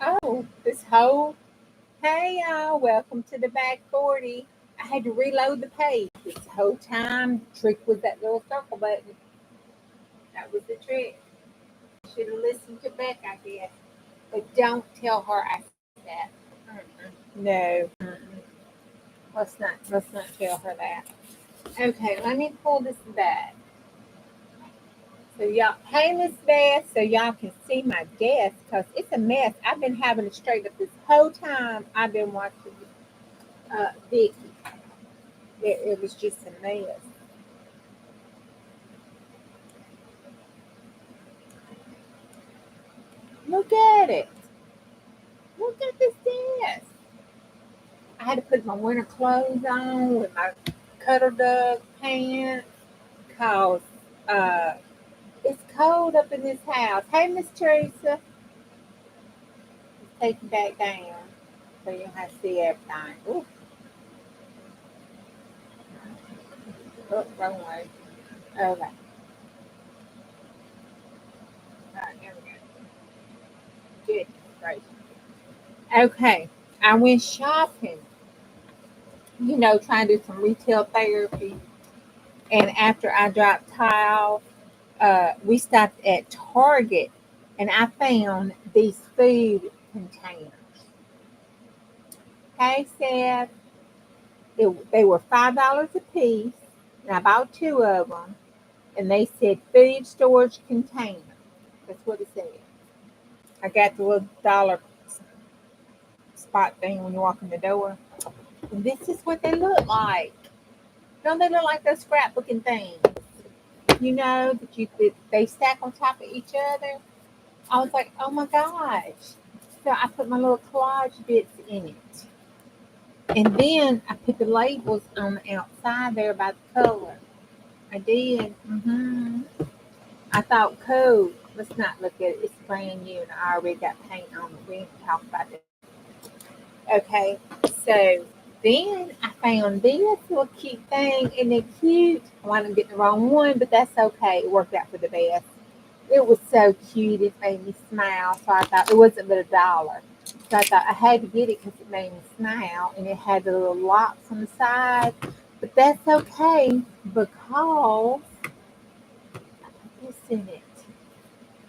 Oh, this whole, hey y'all, welcome to the back 40. I had to reload the page this whole time. The trick was that little circle button. That was the trick. Should have listened to Beck, I guess. But don't tell her I said that. No. Let's not tell her that. Okay, let me pull this back. So y'all, hey Miss Beth, so y'all can see my desk because it's a mess. I've been having to straighten up this whole time. I've been watching Vicky. It was just a mess. Look at it. Look at this desk. I had to put my winter clothes on with my cuddle duck pants because uh, it's cold up in this house. Hey, Miss Teresa, let's take you back down so you don't have to see everything. Ooh, oh, wrong way. Okay, all right, there we go. Good, great. Okay, I went shopping. Trying to do some retail therapy, and after I dropped tile, we stopped at Target and I found these food containers. Okay, Seth, they were $5 a piece, and I bought two of them, and they said food storage container. That's what it said. I got the little dollar spot thing when you walk in the door. And this is what they look like. Don't they look like those scrapbooking things? That they stack on top of each other. I was like, oh my gosh. So I put my little collage bits in it. And then I put the labels on the outside there by the color. I did. I thought, cool. Let's not look at it. It's brand new and I already got paint on it. We didn't talk about it. Okay. So then I found this little cute thing. And they're cute. I wanted to get the wrong one, but that's okay. It worked out for the best. It was so cute. It made me smile. So I thought it wasn't but $1. So I thought I had to get it because it made me smile. And it had the little locks on the side. But that's okay because I put this in it.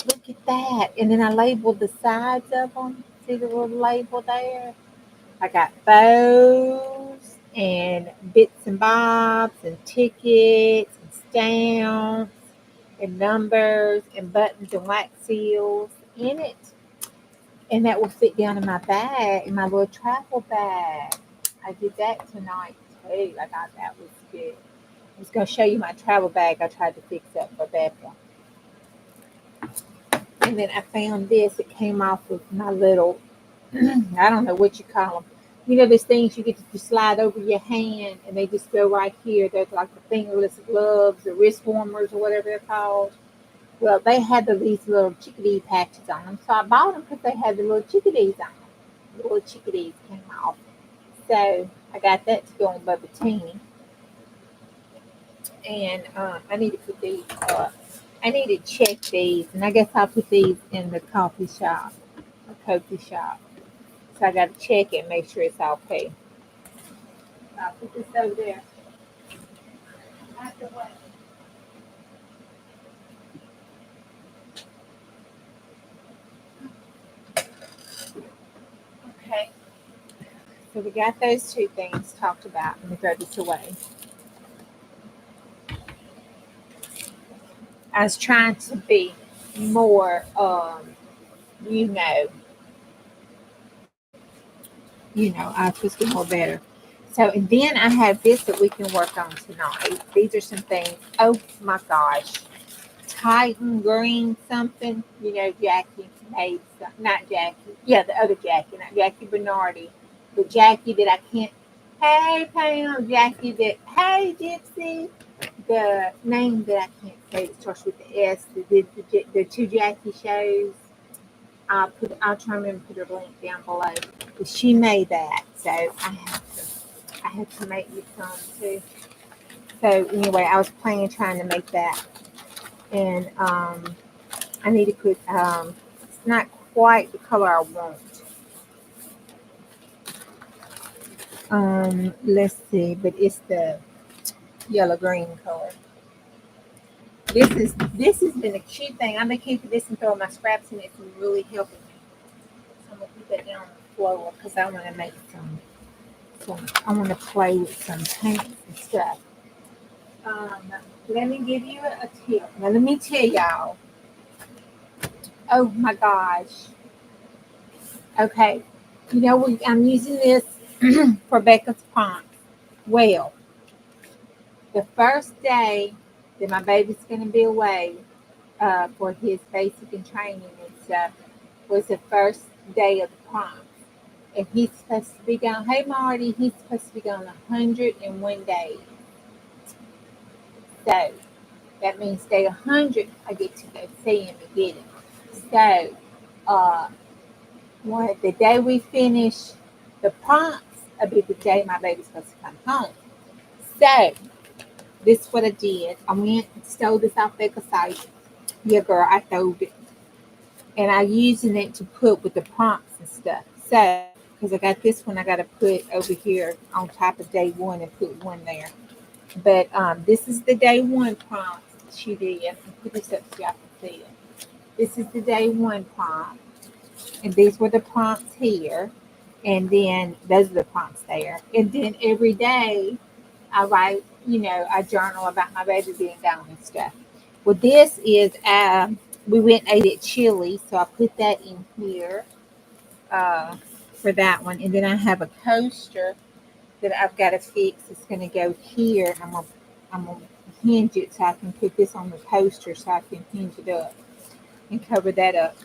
Look at that. And then I labeled the sides of them. See the little label there? I got bows and bits and bobs and tickets and stamps and numbers and buttons and wax seals in it. And that will fit down in my bag, in my little travel bag. I did that tonight too. I thought that was good. I was going to show you my travel bag I tried to fix up for Becca. And then I found this. It came off with my little, I don't know what you call them. Those things you get to just slide over your hand and they just go right here. They're like the fingerless gloves, the wrist warmers, or whatever they're called. Well, they had these little chickadee patches on them. So I bought them because they had the little chickadees on them. The little chickadees came off. So I got that to go on Bubba Teeny. And I need to put these up. I need to check these. And I guess I'll put these in the coffee shop or coffee shop. So I got to check it and make sure it's okay. So I'll put this over there. Okay. So we got those two things talked about. Let me throw this away. I was trying to be more, you know, I was supposed to be more better. So, and then I have this that we can work on tonight. These are some things. Oh my gosh. Titan green something. Jackie made some, not Jackie. Yeah, the other Jackie, not Jackie Bernardi. The Jackie that I can't. Hey, Pam. Jackie that. Hey, Gypsy. The name that I can't say that starts with the S. The two Jackie shows. I'll try and remember to put her link down below. But she made that, so I have to make you some too. So anyway, I was planning trying to make that, and I need to put. It's not quite the color I want, Let's see, but it's the yellow green color. This has been a cute thing. I've been keeping this and throwing my scraps in it. It's been really helping me. So I'm gonna put that down on the floor because I want to make I want to play with some paints and stuff. Um, Let me give you a tip. Now let me tell y'all. Oh my gosh. Okay. I'm using this for Becca's prompt. Well, the first day that my baby's going to be away for his basic and training and stuff was the first day of the prompt. And he's supposed to be gone. Hey, Marty, he's supposed to be gone 101 days. So that means day 100, I get to go see him and get him. So, the day we finish the prompts, will be the day my baby's supposed to come home. So, this is what I did. I went and stole this off Becca's site. Yeah, girl, I stole it. And I using it to put with the prompts and stuff. So, because I got this one, I got to put over here on top of day one and put one there. But this is the day one prompt she did. I can put this up so y'all can see it. This is the day one prompt. And these were the prompts here. And then those are the prompts there. And then every day I write, I journal about my baby being gone and stuff. Well, this is, we went and ate at Chili. So I put that in here for that one. And then I have a coaster that I've got to fix. It's going to go here. I'm gonna hinge it so I can put this on the coaster so I can hinge it up and cover that up.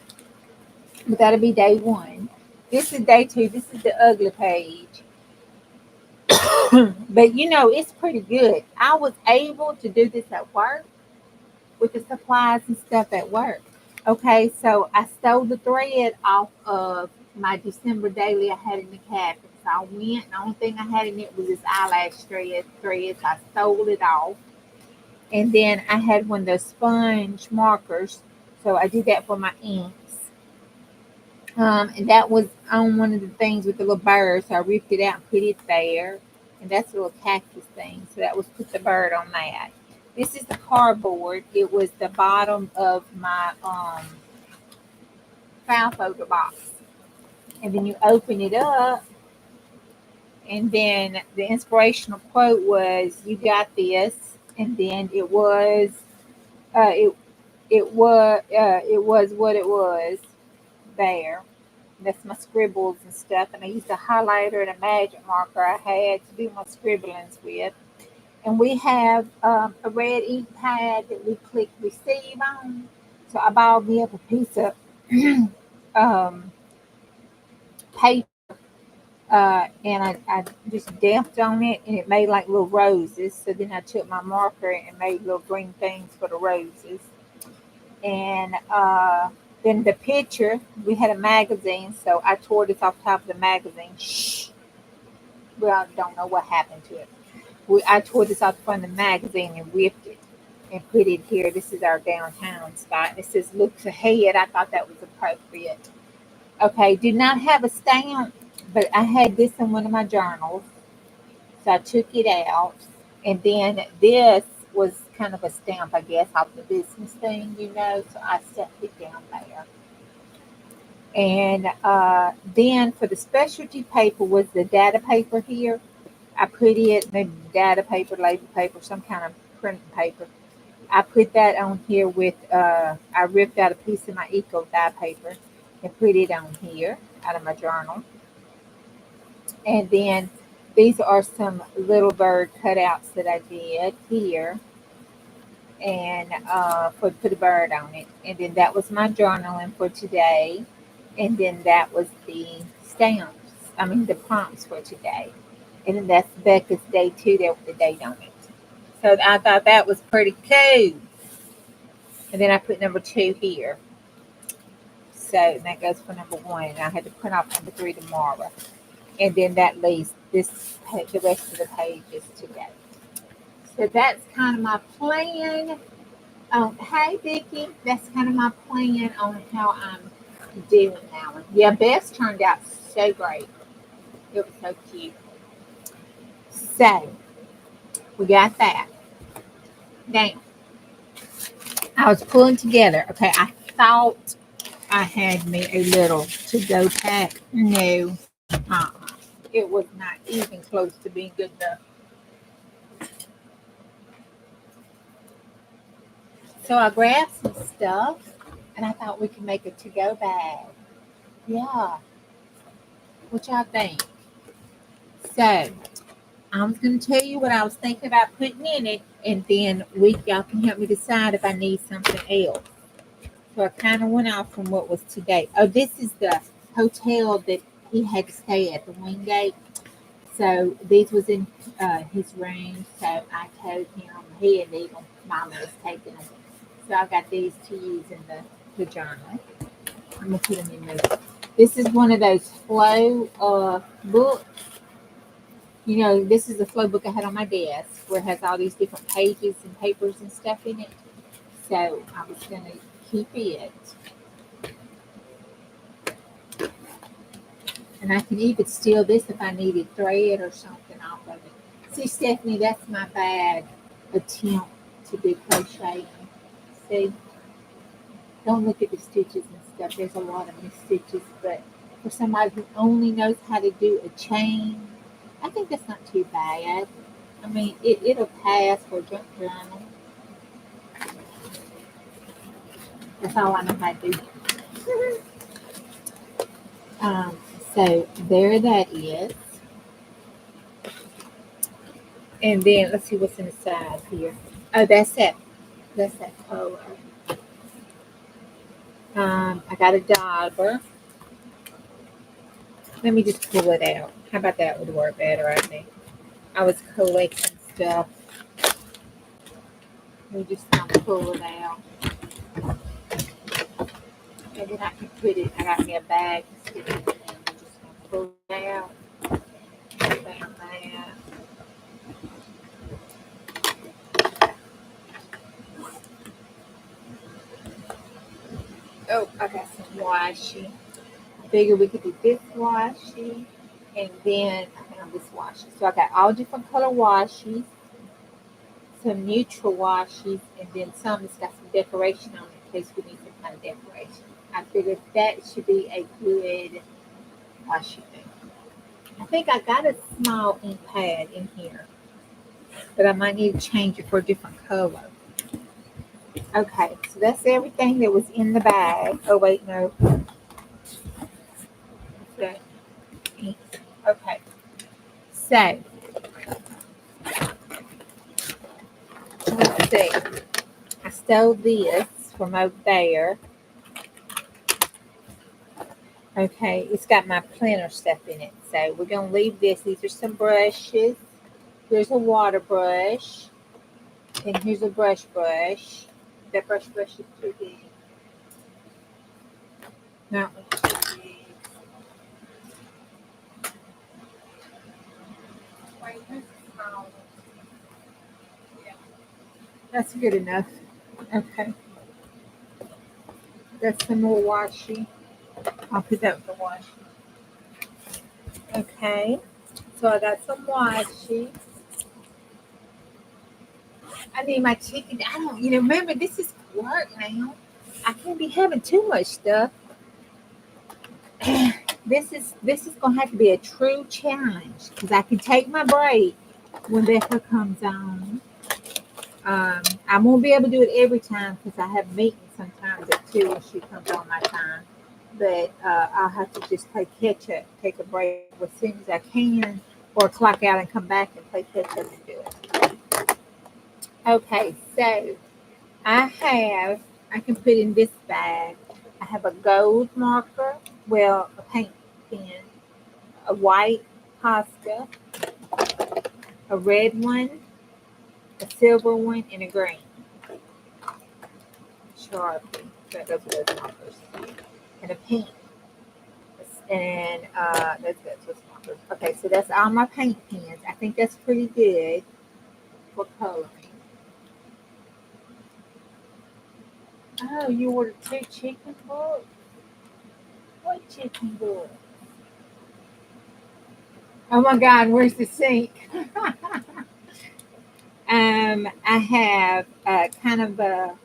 But that'll be day one. This is day two. This is the ugly page. But it's pretty good. I was able to do this at work with the supplies and stuff at work. Okay, so I stole the thread off of my December daily I had in the cabinet. So I went, and the only thing I had in it was this eyelash thread. So I stole it off. And then I had one of those sponge markers. So I did that for my inks. And that was on one of the things with the little bird. So I ripped it out and put it there. And that's a little cactus thing. So that was put the bird on that. This is the cardboard. It was the bottom of my file folder box. And then you open it up. And then the inspirational quote was, "You got this." And then it was, uh, it it was what it was there. That's my scribbles and stuff. And I used a highlighter and a magic marker I had to do my scribblings with. And we have a red ink pad that we click receive on. So I bought me up a piece of um, paper and I just damped on it and it made like little roses. So then I took my marker and made little green things for the roses. And then the picture, we had a magazine, so I tore this off top of the magazine. Shh. Well, I don't know what happened to it. I tore this off the front of the magazine and ripped it and put it here. This is our downtown spot. It says "Looks Ahead." I thought that was appropriate. Okay, did not have a stamp, but I had this in one of my journals. So I took it out. And then this was kind of a stamp, I guess, off the business thing, So I stuck it down there. And then for the specialty paper was the data paper here. I put it, maybe data paper, label paper, some kind of printing paper. I put that on here with, I ripped out a piece of my eco dye paper and put it on here out of my journal. And then these are some little bird cutouts that I did here and put a bird on it. And then that was my journaling for today. And then that was the the prompts for today. And then that's Becca's day two there with the date on it. So I thought that was pretty cool. And then I put number two here. So that goes for number one. And I had to print off number three tomorrow. And then that leaves the rest of the pages today. So that's kind of my plan. Hey, Vicki, that's kind of my plan on how I'm doing now. Yeah, Bess turned out so great. It was so cute. So we got that. Now I was pulling together. Okay, I thought I had me a little to-go pack. No, it was not even close to being good enough. So I grabbed some stuff, and I thought we could make a to-go bag. Yeah, what y'all think? So I'm going to tell you what I was thinking about putting in it, and then y'all can help me decide if I need something else. So I kind of went off from what was today. Oh, this is the hotel that he had to stay at, the Wingate. So these was in his room. So I told him he had need them. Mama was taking them. So I got these to use in the journal. I'm gonna put them in there. This is one of those flow books. You know, this is the flow book I had on my desk where it has all these different pages and papers and stuff in it. So I was gonna keep it. And I can even steal this if I needed thread or something off of it. See, Stephanie, that's my bad attempt to do crocheting. See, don't look at the stitches and stuff. There's a lot of missed stitches, but for somebody who only knows how to do a chain, I think that's not too bad. I mean, it'll pass for a junk journal. That's all I know how to do. Um, so there that is. And then let's see what's inside here. Oh, that's that. That's that color. I got a dauber. Let me just pull it out. How about that would work better, I think. I was collecting stuff. We just kind of pull it out. And then I can put it, I got me a bag to stick it in. I'm just going to pull it out. Found that. Oh, I got some washi. I figured we could do this washi. And then I found this washi. So I got all different color washis. Some neutral washes, and then some that's got some decoration on it in case we need some kind of decoration. I figured that should be a good washi thing. I think I got a small ink pad in here, but I might need to change it for a different color. Okay, so that's everything that was in the bag. Oh wait, no. Okay. Okay. So let's see. I stole this from over there. Okay, it's got my planner stuff in it. So we're going to leave this. These are some brushes. Here's a water brush. And here's a brush. That brush is too big. That one's too big. Wait, here's a small one. Yeah, that's good enough. Okay. That's some more washi. I'll put that with the washi. Okay. So I got some washi. I need my chicken. I don't, remember this is work now. I can't be having too much stuff. This is gonna have to be a true challenge because I can take my break when Becca comes on. I won't be able to do it every time because I have meetings sometimes at 2 when she comes on my time. But I'll have to just play catch up, take a break as soon as I can, or clock out and come back and play catch up and do it. Okay, so I can put in this bag. I have a gold marker, well, a paint pen, a white Posca, a red one, a silver one, and a green Sharpie. That goes with those markers. And a pink. And that's what's markers. Okay, so that's all my paint pens. I think that's pretty good for coloring. Oh, you ordered 2 chicken books? What chicken book? Oh my God, where's the sink? I have kind of a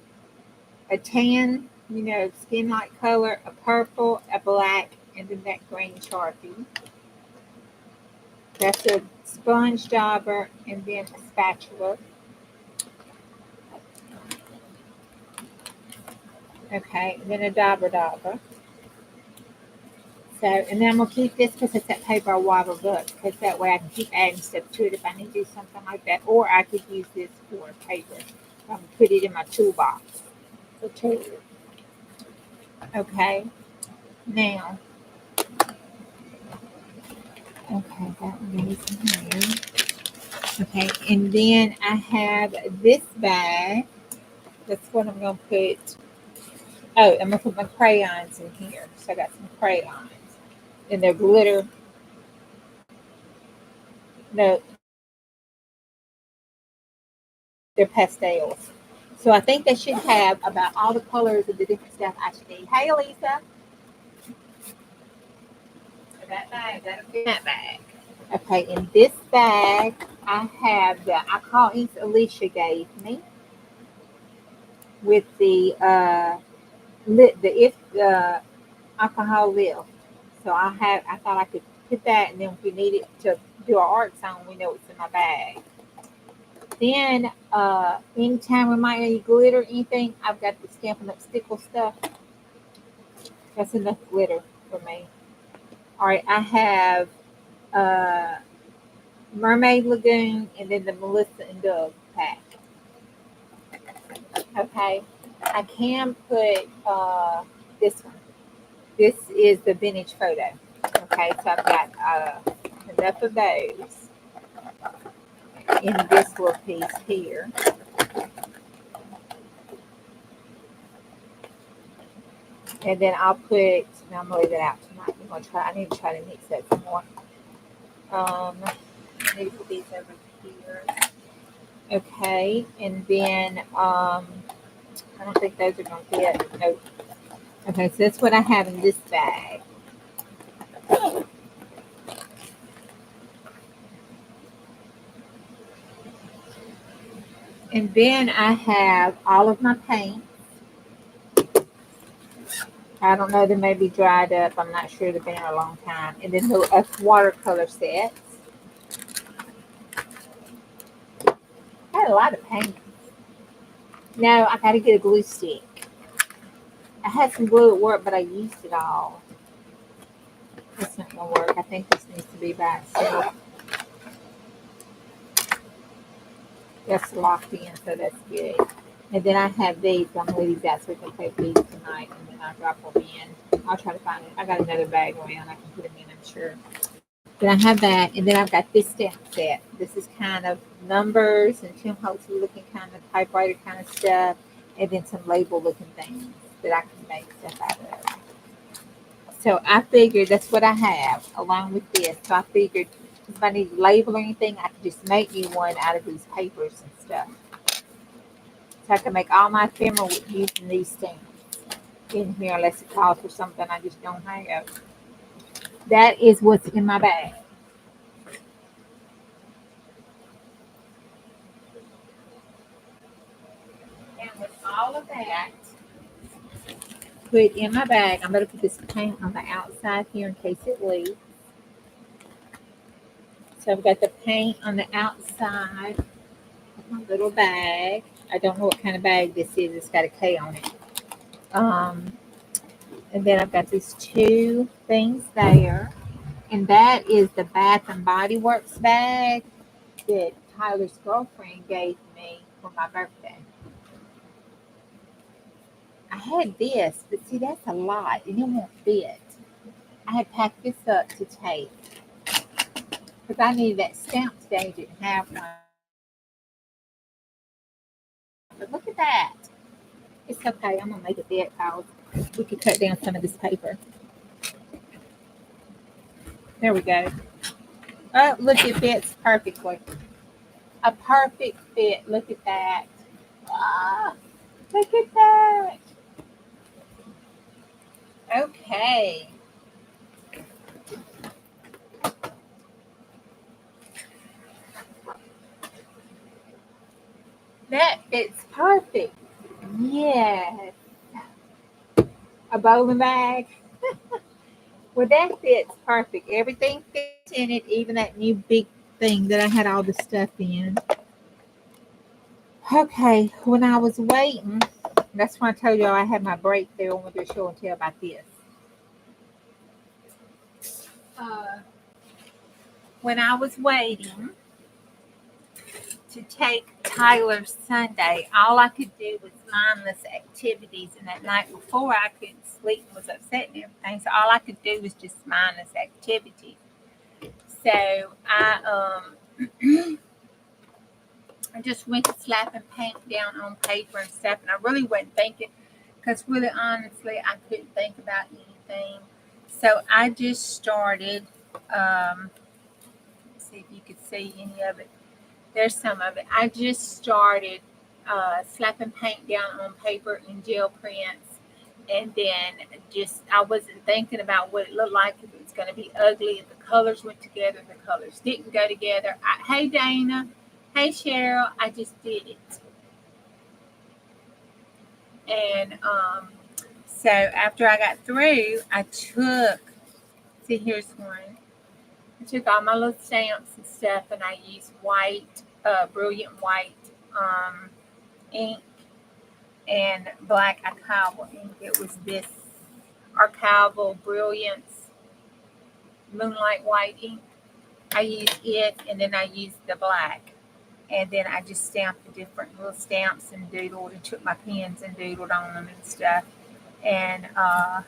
tan, skin-like color, a purple, a black, and then that green Sharpie. That's a sponge dauber, and then a spatula. Okay, and then a dauber. So, and then I'm gonna keep this because it's that paper I waddled up, because that way I can keep adding stuff to it if I need to do something like that. Or I could use this for paper. Put it in my toolbox for tools. Okay, now, okay, that one goes in here. Okay, and then I have this bag. That's what I'm gonna put. Oh, I'm gonna put my crayons in here. So I got some crayons, and they're glitter. No, they're pastels. So I think they should have about all the colors of the different stuff I should need. Hey, Lisa. That bag, that'll fit that bag. Okay, in this bag, I have the Iconics Alicia gave me with the alcohol lift. So I thought I could put that, and then if we need it to do our art song, we know it's in my bag. Then anytime we might need glitter or anything, I've got the Stampin' Up stickle stuff. That's enough glitter for me. All right, I have uh, Mermaid Lagoon and then the Melissa and Doug pack. Okay, I can put this one. This is the vintage photo. Okay, so I've got enough of those in this little piece here. And then I'll put, now I'm going to leave it out tonight. I need to try to mix that some more. I need to put these over here. Okay, and then I don't think those are going to fit. Nope. Okay, so that's what I have in this bag. And then I have all of my paint. I don't know, they may be dried up. I'm not sure. They've been here a long time. And then the watercolor sets. I had a lot of paint. No, I got to get a glue stick. I had some glue at work, but I used it all. It's not going to work. I think this needs to be by itself. That's locked in, so that's good. And then I have these. I'm going to leave these out so we can take these tonight, and then I'll drop them in. I'll try to find it. I got another bag around. I can put them in, I'm sure. Then I have that, and then I've got this stamp set. This is kind of numbers and Tim Holtz looking kind of typewriter kind of stuff, and then some label looking things that I can make stuff out of. So I figured that's what I have along with this. So I figured if I need to label or anything, I could just make me one out of these papers and stuff. So I can make all my ephemera using these stamps in here, unless it calls for something I just don't have. That is what's in my bag. And with all of that put in my bag, I'm going to put this paint on the outside here in case it leaks. So I've got the paint on the outside of my little bag. I don't know what kind of bag this is. It's got a K on it. And then I've got these two things there. And that is the Bath and Body Works bag that Tyler's girlfriend gave me for my birthday. I had this, but see, that's a lot, and it won't fit. I had packed this up to take because I needed that stamp today. Didn't have one. But look at that. It's okay. I'm gonna make it fit, Kyle. We could cut down some of this paper. There we go. Oh, look, it fits perfectly. A perfect fit. Look at that. Ah, look at that. Okay. That fits perfect. Yes. A bowling bag. Well, that fits perfect. Everything fits in it, even that new big thing that I had all the stuff in. Okay, when I was waiting, that's when I told you I had my break there. I wanted to show and tell about this. Uh, when I was waiting to take Tyler's Sunday, all I could do was mindless activities. And that night before, I couldn't sleep and was upset and everything. So all I could do was just mindless activities. So I just went to slapping paint down on paper and stuff. And I really wasn't thinking, because really honestly, I couldn't think about anything. So I just started. See if you could see any of it. There's some of it. I just started slapping paint down on paper in gel prints, and then I wasn't thinking about what it looked like, if it was going to be ugly, if the colors went together, if the colors didn't go together. Hey Dana, hey Cheryl, I just did it. And so after I got through, I took, see, here's one. I took all my little stamps and stuff, and I used white, brilliant white ink and black archival ink. It was this archival brilliance moonlight white ink. I used it, and then I used the black, and then I just stamped the different little stamps and doodled, and took my pens and doodled on them and stuff. And I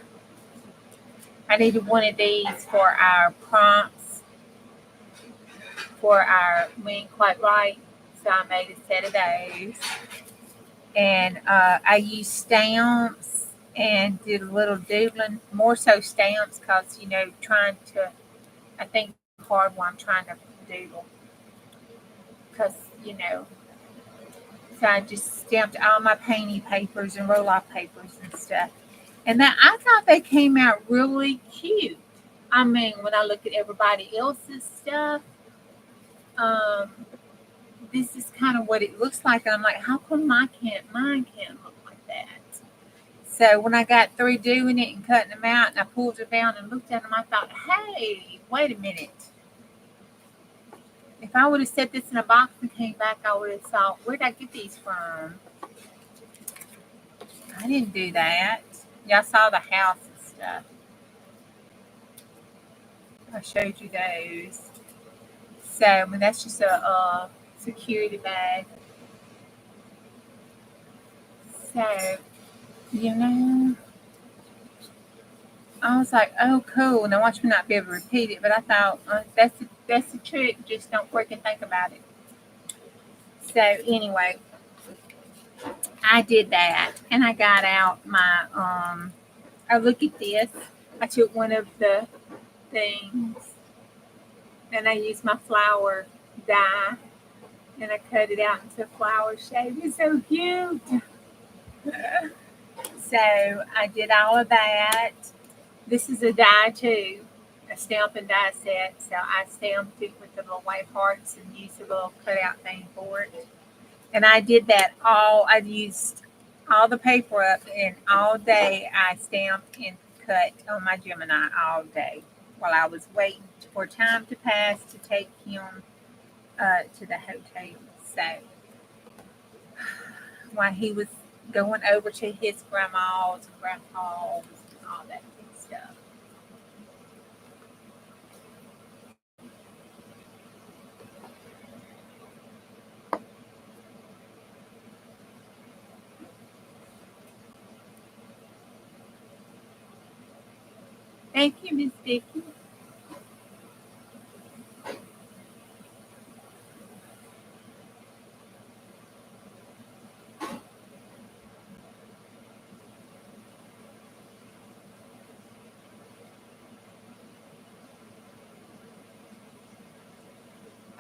needed one of these for our prompts for our We Ain't Quite Right, so I made a set of those. And I used stamps and did a little doodling, more so stamps, because, trying to, I think it's hard while I'm trying to doodle, because, so I just stamped all my painting papers and roll-off papers and stuff. And then I thought they came out really cute. I mean, when I look at everybody else's stuff, this is kind of what it looks like. And I'm like, how come mine can't look like that? So when I got through doing it and cutting them out, and I pulled them down and looked at them, I thought, hey, wait a minute. If I would have set this in a box and came back, I would have thought, where did I get these from? I didn't do that. Y'all saw the house and stuff. I showed you those. So, I mean, that's just a security bag. So, I was like, oh, cool. Now watch me not be able to repeat it. But I thought, that's the trick. Just don't freaking think about it. So anyway, I did that. And I got out my, oh, look at this. I took one of the things and I used my flower die. And I cut it out into flower shape. It's so cute. So I did all of that. This is a die too, a stamp and die set. So I stamped it with the little white hearts and used a little cutout thing for it. And I did that I used all the paper up, and all day I stamped and cut on my Gemini all day while I was waiting for time to pass to take him to the hotel. So while he was going over to his grandma's and grandpa's and all that good stuff. Thank you, Miss Vicky.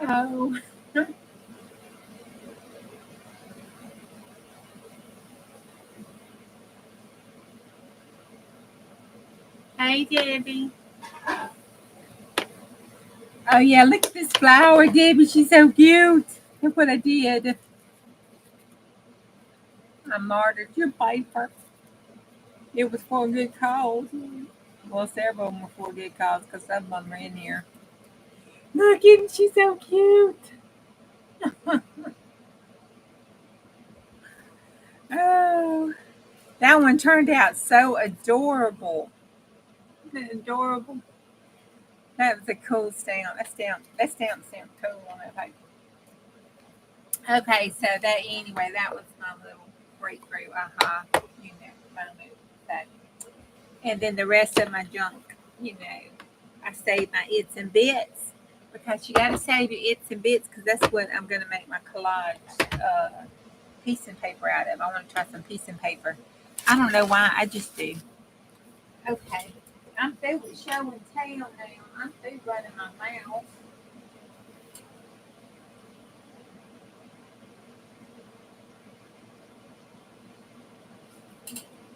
Oh, hey, Debbie. Oh, yeah, look at this flower, Debbie. She's so cute. Look what I did. I martyred your paper. It was for a good cause. Well, several of them were for a good cause because some of them are in here. Look, isn't she so cute? Oh, that one turned out so adorable. Isn't it adorable? That was a cool stamp. That stamp cool on that paper. Okay, so that was my little breakthrough. You know, moment that. And then the rest of my junk, I saved my its and bits because you got to save your its and bits because that's what I'm going to make my collage piecing paper out of. I want to try some piecing paper. I don't know why, I just do. Okay, I'm through with show and tell now. I'm through running my mouth.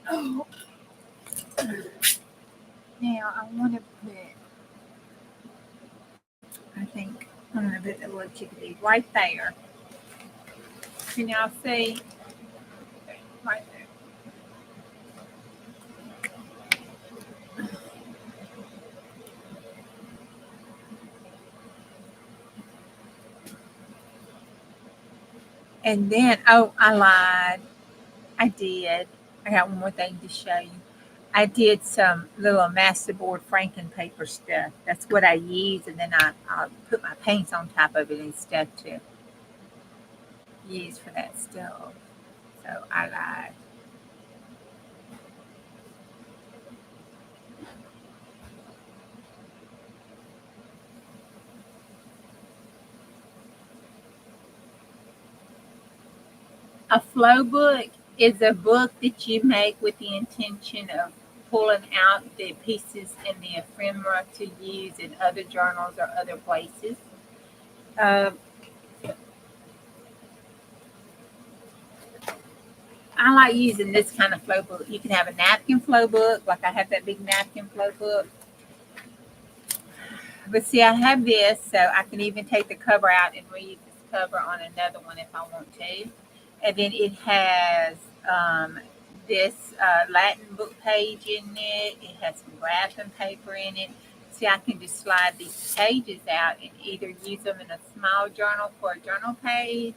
Oh. Now I want to put, I think I'm going to put the little chickadee right there. Can y'all see? Right there. And then, oh, I lied. I did. I got one more thing to show you. I did some little masterboard Franken paper stuff. That's what I use, and then I put my paints on top of it and stuff to use for that stuff. So I lied. A flow book is a book that you make with the intention of pulling out the pieces in the ephemera to use in other journals or other places. Um, I like using this kind of flow book. You can have a napkin flow book, like I have that big napkin flow book. But see, I have this, so I can even take the cover out and reuse this cover on another one if I want to. And then it has this Latin book page in it. It has some graphing paper in it. See, I can just slide these pages out and either use them in a small journal for a journal page,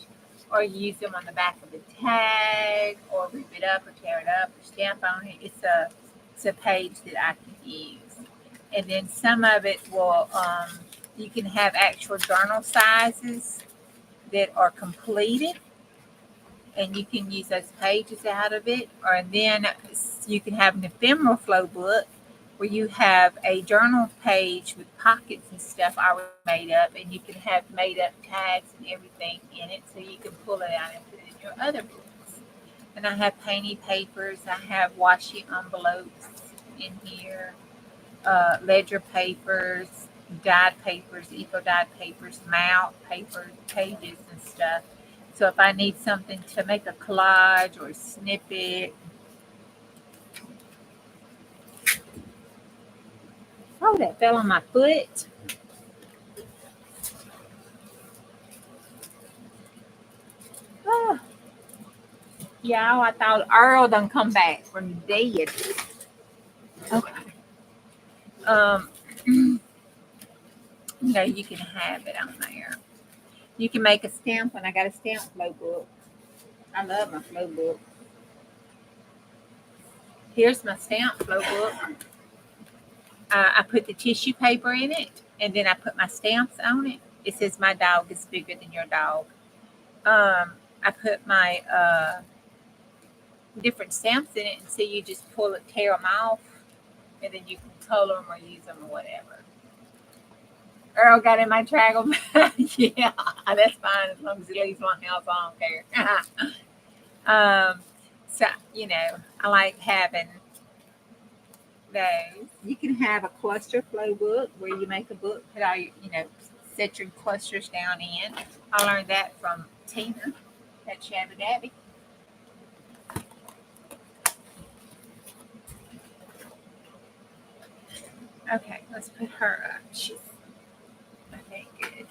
or use them on the back of the tag, or rip it up, or tear it up, or stamp on it. It's a page that I can use. And then some of it will, you can have actual journal sizes that are completed, and you can use those pages out of it. Or then you can have an ephemeral flow book where you have a journal page with pockets and stuff already made up, and you can have made up tags and everything in it, so you can pull it out and put it in your other books. And I have painted papers. I have washi envelopes in here, ledger papers, dyed papers, eco-dyed papers, mount papers, pages and stuff. So if I need something to make a collage or a snippet. Oh, that fell on my foot. Oh. Yeah, I thought Earl done come back from dead. Okay. Um, yeah, you can have it on there. You can make a stamp, and I got a stamp flow book. I love my flow book. Here's my stamp flow book. I put the tissue paper in it, and then I put my stamps on it. It says my dog is bigger than your dog. I put my different stamps in it, and so you just pull it, tear them off, and then you can color them or use them or whatever. Earl got in my traggle. Yeah, that's fine as long as he leaves my house. I don't care. So I like having those. You can have a cluster flow book where you make a book, put all your, set your clusters down in. I learned that from Tina at Shabby Dabby. Okay, let's put her up. She's okay, good.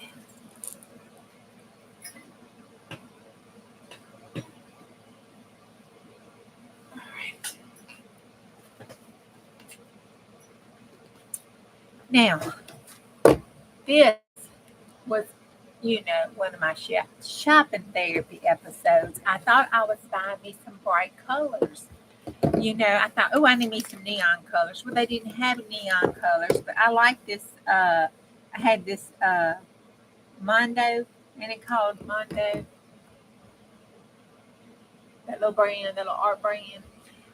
Now, this was, one of my shopping therapy episodes. I thought I was buying me some bright colors. I thought, oh, I need me some neon colors. Well, they didn't have neon colors, but I like this. I had this Mondo, and it called Mondo, that little brand, that little art brand.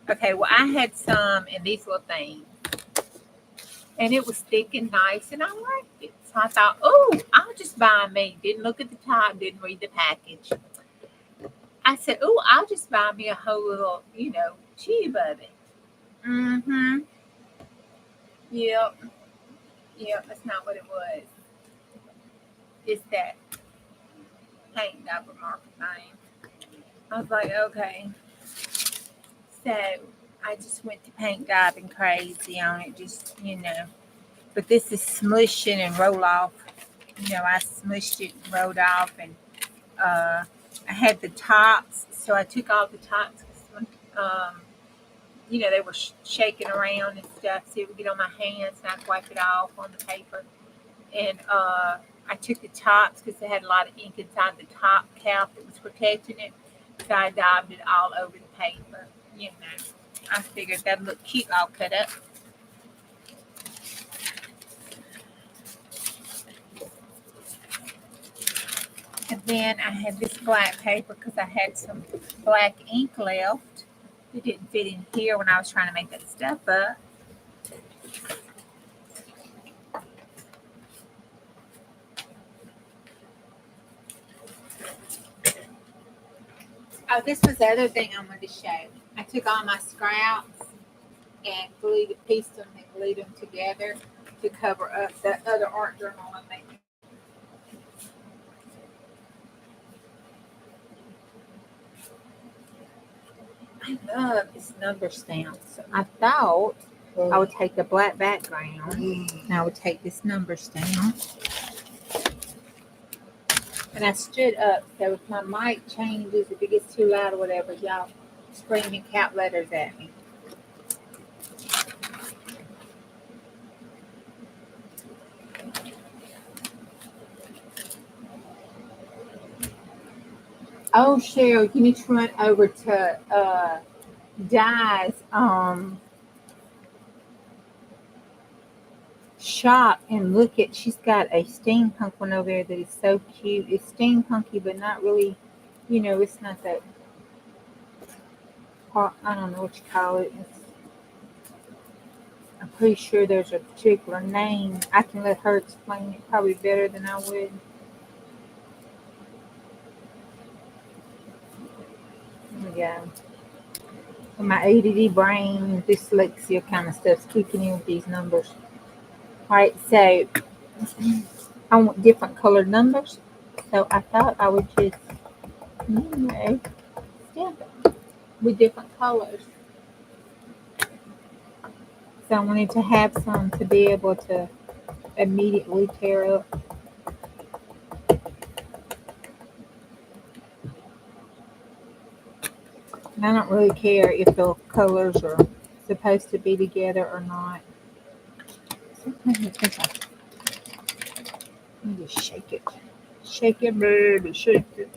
Okay, well, I had some in these little things, and it was thick and nice, and I liked it. So I thought, oh, I'll just buy me. Didn't look at the top, didn't read the package. I said, oh, I'll just buy me a whole little, tube of it. Mm-hmm. Yep. Yep, that's not what it was. It's that paint dapper marker thing. I was like, okay. So I just went to paint dabbing crazy on it, But this is smushing and roll off. I smushed it and rolled off, and I had the tops, so I took off the tops. They were shaking around and stuff, so it would get on my hands, and I'd wipe it off on the paper. And I took the tops because they had a lot of ink inside the top cap that was protecting it. So I daubed it all over the paper. I figured that'd look cute all cut up. And then I had this black paper because I had some black ink left. It didn't fit in here when I was trying to make that stuff up. Oh, this was the other thing I wanted to show. I took all my scraps and pieced them and glued them together to cover up the other art journal I'm making. I love this number stamp. So I thought I would take a black background and I would take this number stamp. And I stood up, so if my mic changes, if it gets too loud or whatever, y'all scream and count letters at me. Oh, Cheryl, you need to run over to Di's shop and look at. She's got a steampunk one over there that is so cute. It's steampunky, but not really. It's not that. I don't know what you call it. I'm pretty sure there's a particular name. I can let her explain it probably better than I would. There we go. My ADD brain, dyslexia kind of stuff's kicking in with these numbers. All right, so I want different colored numbers. So I thought I would just, stamp it with different colors. So I wanted to have some to be able to immediately tear up. And I don't really care if the colors are supposed to be together or not. Sometimes I think let me just shake it. Shake it, baby, shake it.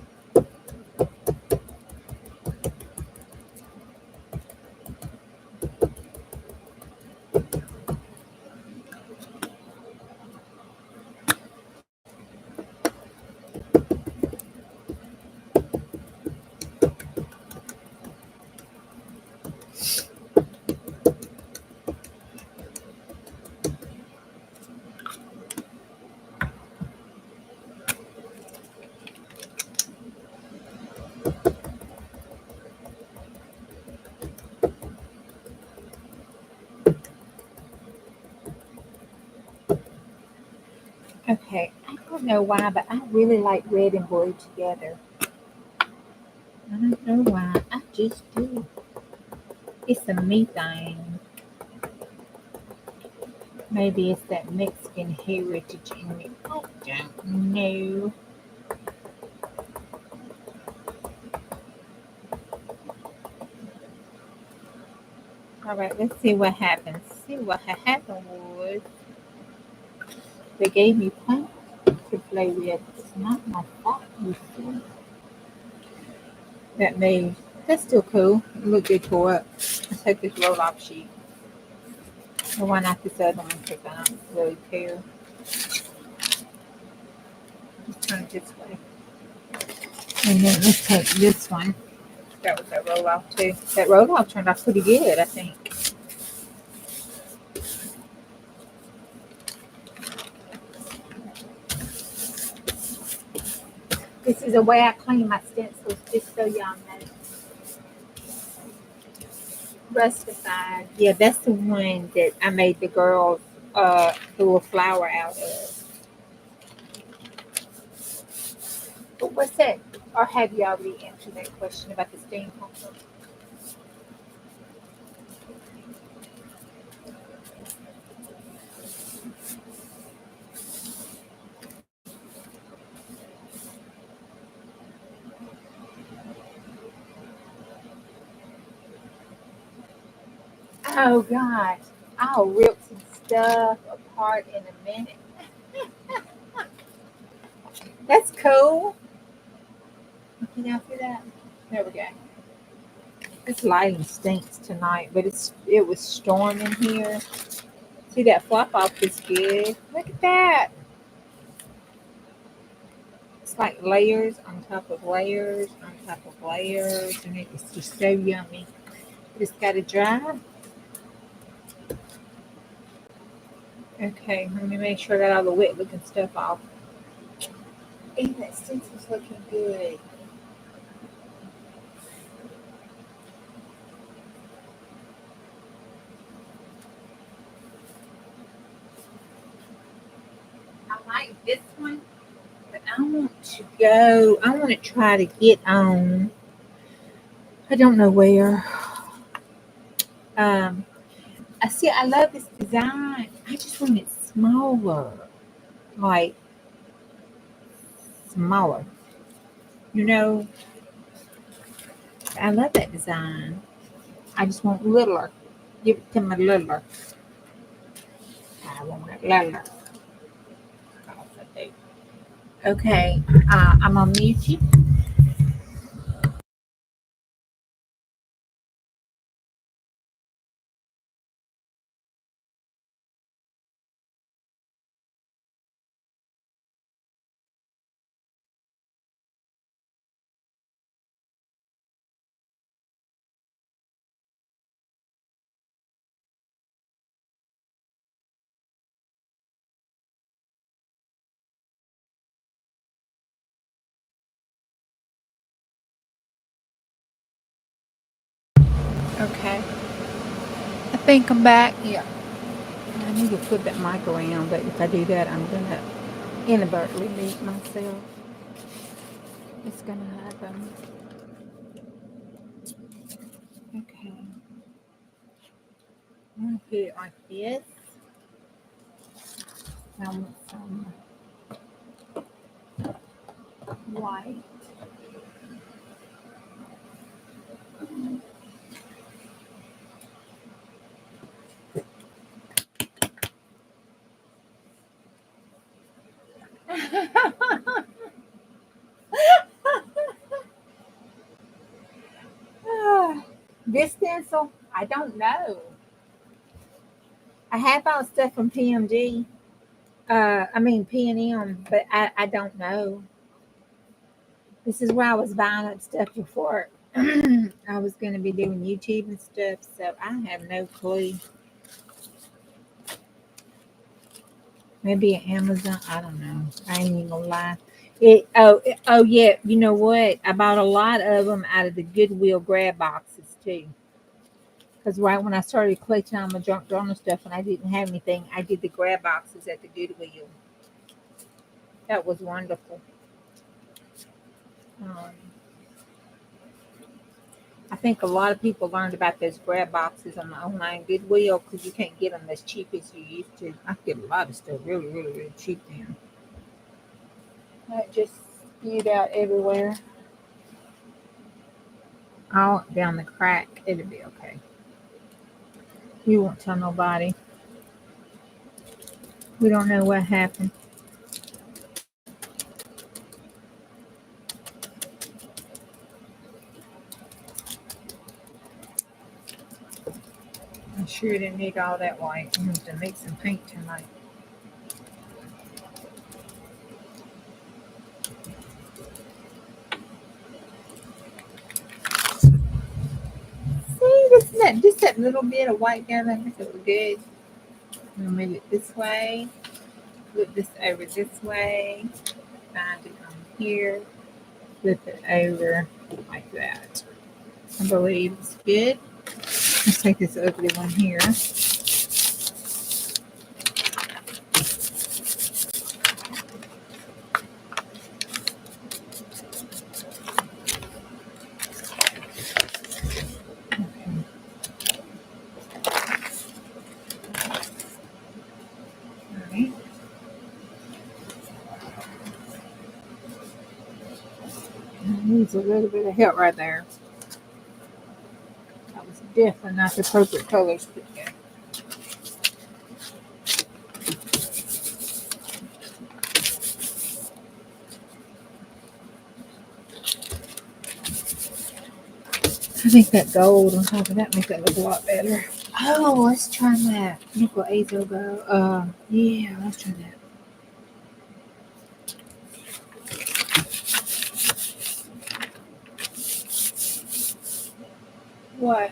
Okay, I don't know why, but I really like red and blue together. I don't know why, I just do. It's a me thing. Maybe it's that Mexican heritage in me. I don't know. All right, let's see what happens. See what happened was They gave me plenty to play with. It's not my fault, you see. That made, that's still cool. It looked good tore up. Let's take this roll off sheet. And why not this other one? Because I don't really care. Let's turn it this way. And then let's take this one. That was that roll off too. That roll off turned out pretty good, I think. This is the way I clean my stencils, just so y'all know. Rustified. Yeah, that's the one that I made the girls the little flower out of. But what's that? Or have you already answered that question about the steampunk? Oh gosh, I'll rip some stuff apart in a minute. That's cool. Can y'all see that? There we go. This lighting stinks tonight, but it was storming here. See that flop off is good. Look at that. It's like layers on top of layers on top of layers, and it's just so yummy. Just gotta dry. Okay, let me make sure I got all the wet looking stuff off. And that stencil's looking good. I like this one, but I want to try to get on. I don't know where. Um, I love this design. I just want it smaller. Like, smaller. You know, I love that design. I just want littler. Give it to me littler. I want it littler. Okay, I'm on mute you. Okay, I think I'm back. Yeah, I need to flip that mic around, but if I do that, I'm gonna inadvertently mute myself. It's gonna happen. Okay, I'm gonna put it like this. I want some white. This stencil, I don't know. I have bought stuff from PMG. I mean P&M, but I don't know. This is where I was buying up stuff before. I was going to be doing YouTube and stuff, so I have no clue. Maybe at Amazon. I don't know. I ain't even gonna lie. Oh yeah. You know what? I bought a lot of them out of the Goodwill grab boxes too. Because right when I started collecting all my junk journal stuff and I didn't have anything, I did the grab boxes at the Goodwill. That was wonderful. Um, I think a lot of people learned about those grab boxes on the online Goodwill because you can't get them as cheap as you used to. I get a lot of stuff really, really, really cheap now. That just spewed out everywhere. All down the crack. It'll be okay. You won't tell nobody. We don't know what happened. I'm sure didn't need all that white. I'm going to make some paint tonight. See, just that little bit of white down there makes it look good. I'm going to move it this way. Flip this over this way. Find it on here. Flip it over like that. I believe it's good. Let's take this ugly one here. Alright. Needs a little bit of help right there. That was definitely not the appropriate colors to put together. I think that gold on top of that makes it look a lot better. Oh, let's try that. Nickel azobo. Yeah, let's try that. What?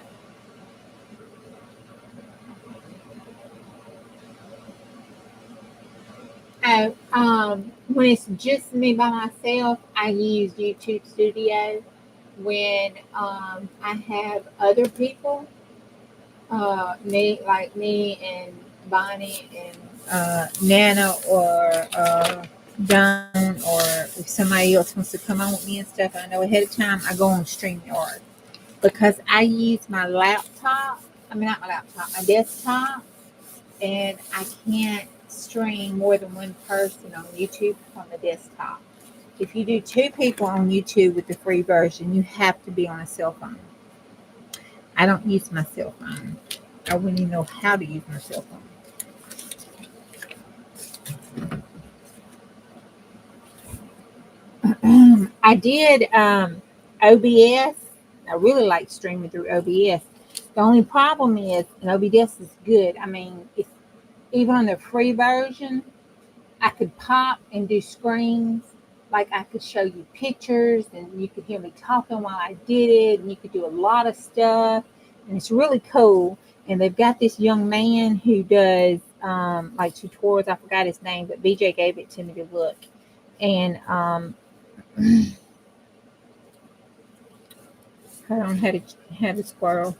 When it's just me by myself, I use YouTube Studio. When I have other people, me and Bonnie and Nana or John, or if somebody else wants to come on with me and stuff, I know ahead of time, I go on StreamYard because I use my laptop. I mean, not my laptop, my desktop, and I can't stream more than one person on YouTube on the desktop. If you do two people on YouTube with the free version, you have to be on a cell phone. I don't use my cell phone. I wouldn't even know how to use my cell phone. I did OBS. I really like streaming through OBS. The only problem is, and OBS is good. I mean, if even on the free version, I could pop and do screens. Like I could show you pictures and you could hear me talking while I did it. And you could do a lot of stuff. And it's really cool. And they've got this young man who does like tutorials. I forgot his name, but BJ gave it to me to look. And hold on, had a squirrel.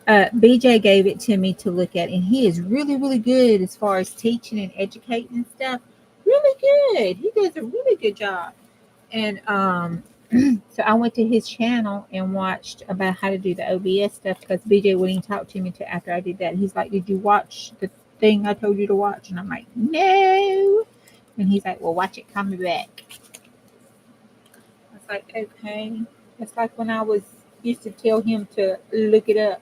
BJ gave it to me to look at, and he is really, really good as far as teaching and educating and stuff. Really good. He does a really good job. And so I went to his channel and watched about how to do the OBS stuff because BJ wouldn't talk to me until after I did that. He's like, "Did you watch the thing I told you to watch?" And I'm like, "No." And he's like, "Well, watch it. Call me back." I was like, "Okay." It's like when I used to tell him to look it up.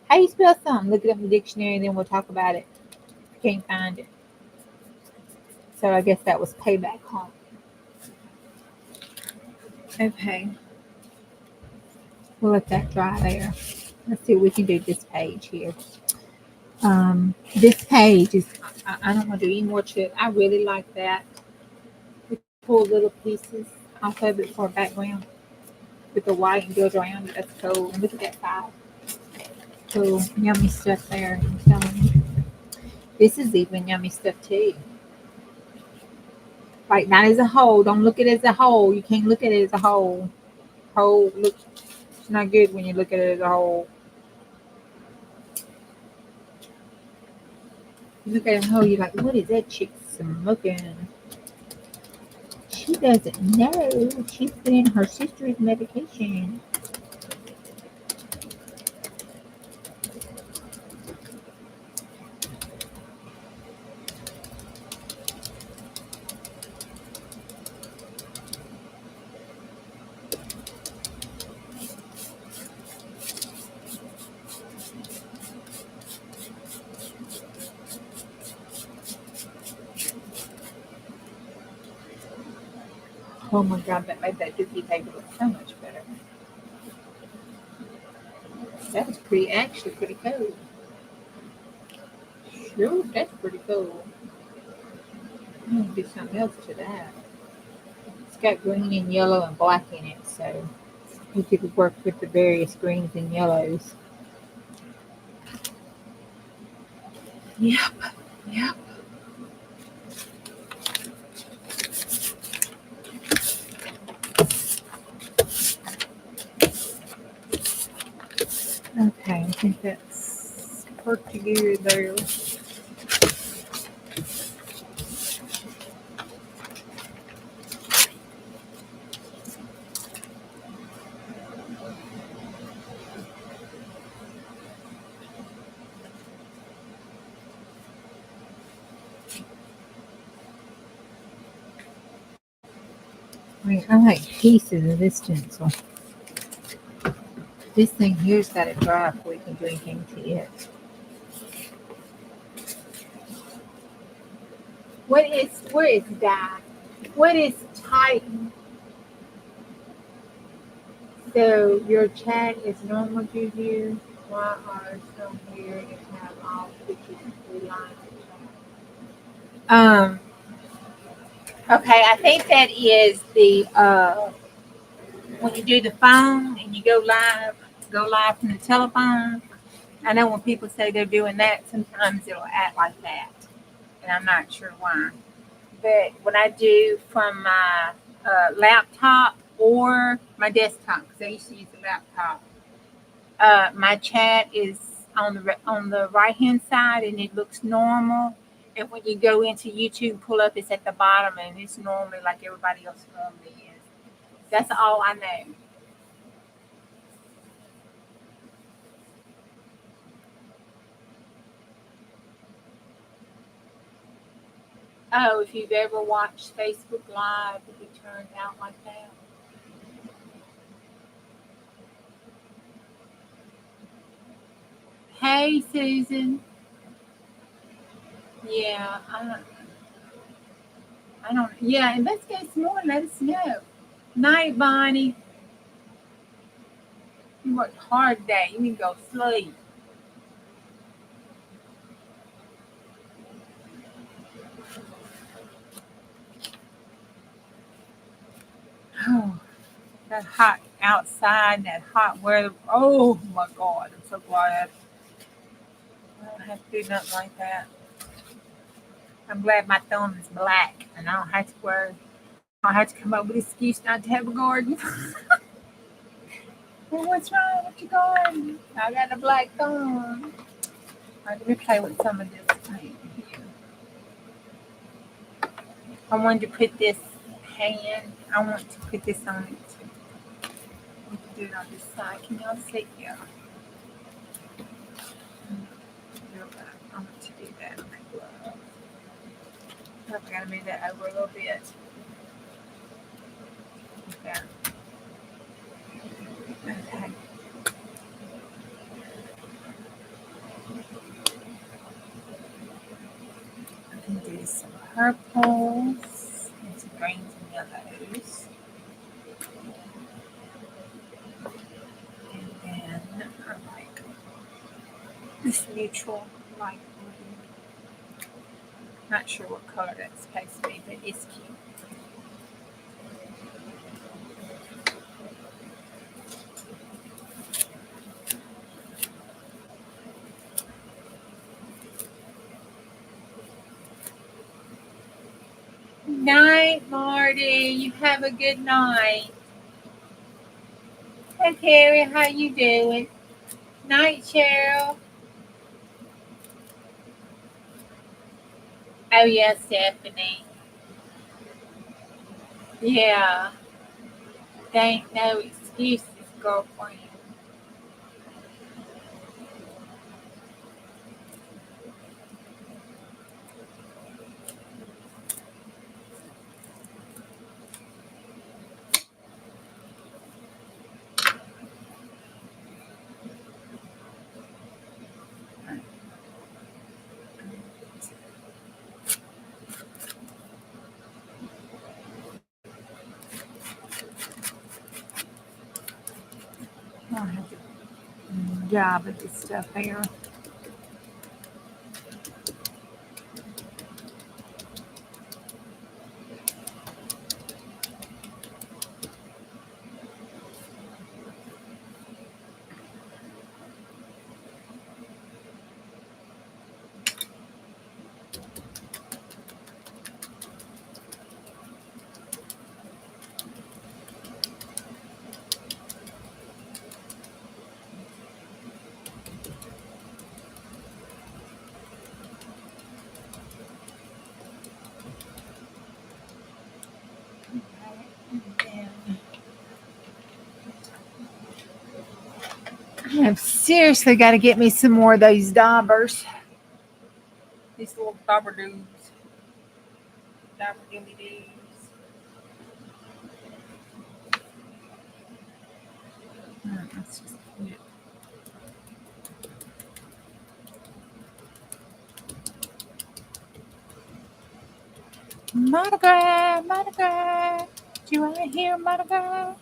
How you spell something? Look it up in the dictionary and then we'll talk about it. Can't find it. So I guess that was payback, huh? Okay. We'll let that dry there. Let's see what we can do this page here. This page is, I don't want to do any more to it. I really like that. We pull little pieces off of it for a background with the white and goes around it. That's cool. And look at that side. Cool. Yummy stuff there. I'm telling you. This is even yummy stuff too. Like not as a whole. Don't look at it as a whole. You can't look at it as a whole. Whole look. It's not good when you look at it as a whole. You look at it as a whole. You're like, what is that chick smoking? She doesn't know. She's putting her sister's medication. Oh my God, that made that dookie table look so much better. That was actually pretty cool. Sure, that's pretty cool. I'm gonna do something else to that. It's got green and yellow and black in it, so we could work with the various greens and yellows. Yep, yep. Okay, I think that's pretty good there. I mean, I like pieces of this stencil. This thing here's got to dry before we can do anything to it. Where is dye? What is Titan? So your chat is normal, Juju? Why are some here and have all pictures and 3 lines of chat? Okay, I think that is the when you do the phone and you go live from the telephone. I know when people say they're doing that, sometimes it'll act like that, and I'm not sure why. But when I do from my laptop or my desktop, because I used to use the laptop, my chat is on the right hand side, and it looks normal. And when you go into YouTube, pull up, it's at the bottom, and it's normally like everybody else normally is. That's all I know. Oh, if you've ever watched Facebook Live, it turns out like that. Hey, Susan. Yeah, I don't. Yeah, investigate some more. Let us know. Night, Bonnie. You worked hard today. You need to go sleep. Oh, that hot outside, that hot weather. Oh my God, I'm so glad I don't have to do nothing like that. I'm glad my thumb is black and I don't have to wear. I don't have to come up with an excuse not to have a garden. Well, what's wrong with your garden? I got a black thumb. All right, let me play with some of this paint here. I wanted to put this hand. I want to put this on it too. We can do it on this side. Can y'all see? Yeah. I want to do that on my glove. I've got to move that over a little bit. Okay. Okay. I can do some purples and some greens and yellows. And then I like this neutral light blue. Not sure what color that's supposed to be, but it's cute. Night, Marty. You have a good night. Hey, Carrie, how you doing? Night, Cheryl. Oh, yes, Stephanie. Yeah. There ain't no excuses, girlfriend. job of this stuff here. I've seriously got to get me some more of those daubers. These little dauber doos. Dauber dilly doos. That's just cute. Monograph, monograph. Do you want to hear monograph?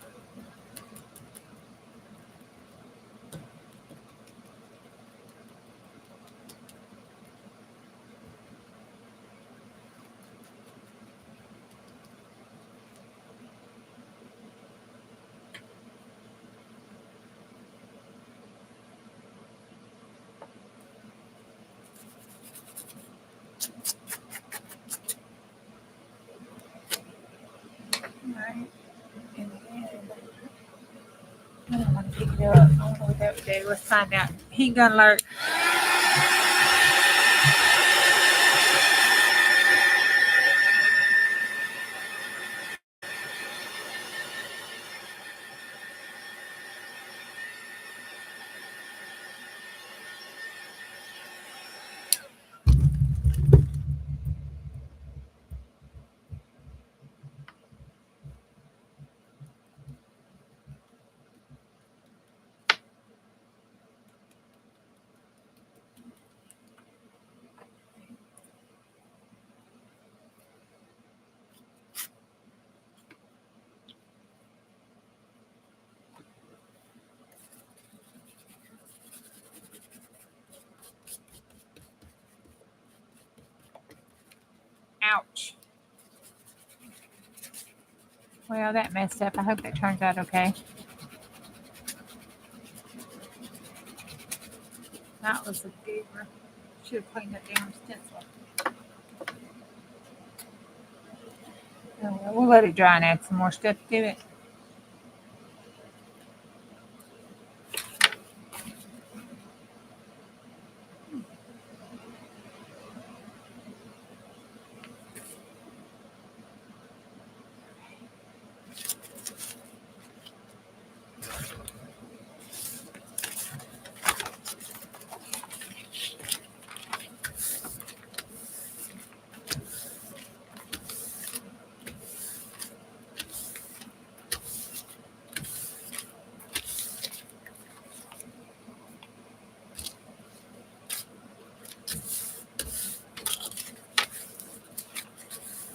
Right. And then I don't want to pick it up. I don't know what that would do. Let's find out. Heat gun alert. Ouch. Well, that messed up. I hope that turns out okay. That was a goober. Should have cleaned that damn stencil. Oh, well, we'll let it dry and add some more stuff to it.